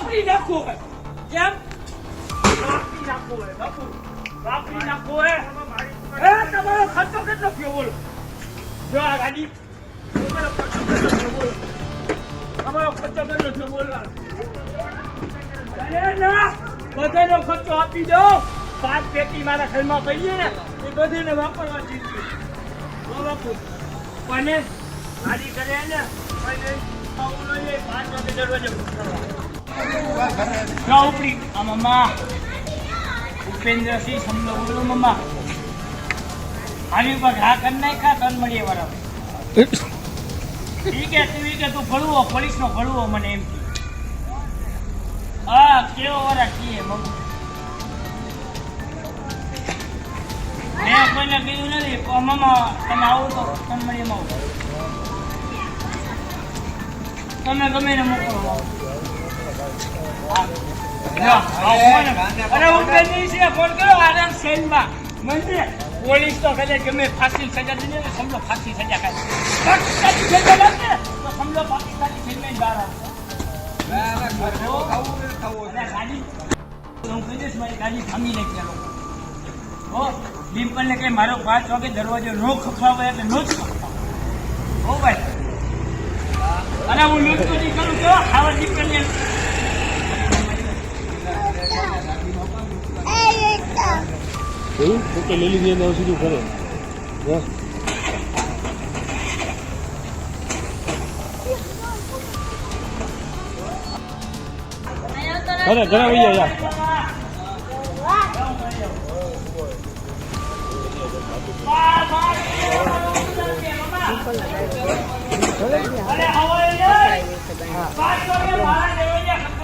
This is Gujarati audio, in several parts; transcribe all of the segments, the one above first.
વાપરી નાખો કેમ વાપરી નાખો બાપુ વાપરી નાખો તમારો ખર્ચો કેટલો થયો બોલો જો આ ગાડી તમારો ખર્ચો કેટલો થયો બોલો તમારો ખર્ચો કેટલો થયો બોલો અરે ના બધાનો ખર્ચો આપી દો 5 પેટી મારા ઘરમાં પડી ને એ બધીને વાપરવા દીધી બાપુ કોને ગાડી કરે ને કોઈને આવું લઈએ 5 વાગે દરવાજે ના ઉપડી આ મમ્મા ઉપેન્દ્રસિંહ સમજો બોલો મમ્મા મારી ઉપર ઘા કરી નાખ્યા તન મળીએ વાળા ઠીક છે તું ફળવો પોલીસ નો ફળવો મને એમ કે હા કેવો વાળા કીએ મમ્મા મેં કોઈને કીધું નથી મમ્મા તમે આવો તો તન મળીએમાં આવો તમે ગમે ને મોકલો અરે હું બેની ફોન કરો આરામ સેનમાં મને પોલીસ તો કદાચ ગમે ફાંસી સજા દે ને સમજો ફાંસી સજા ખાય પાકિસ્તાની સજા લાગે તો સમજો પાકિસ્તાની ફિલ્મે બહાર આવે હું કહીશ મારી ગાડી થામી નાખી હો ડિમ્પલને કે મારો 5 વાગે દરવાજો નો ખખડાવે એટલે નો જ ખખડાવે હો ભાઈ અને હું લૂંટ નથી કરું તો આવા ડિમ્પલને એવું તો લીલી ની અંદર સીધું કરે અરે ઘણા વૈયા યાર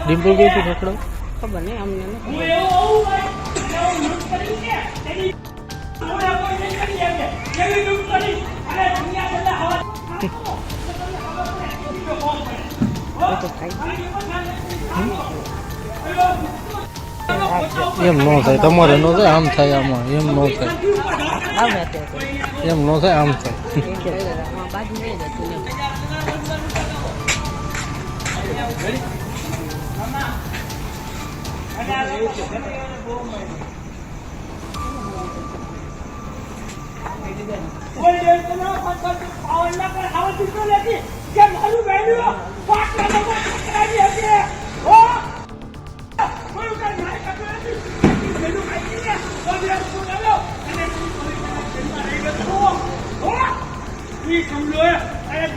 ડિમ્પલ ગઈ હતી ઠેકડો ખબર નહીં અમને એમ ન થાય તમારે ન થાય આમ થાય આમાં એમ ન થાય એમ ન થાય આમ થાય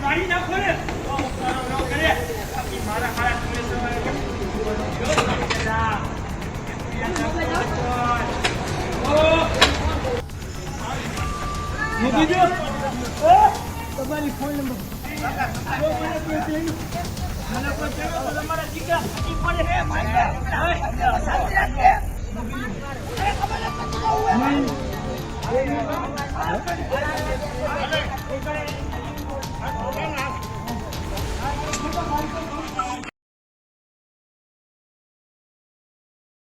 ગાડી નાખો ને મારા તમારી ફોન નંબર તમારા દીકરા પડે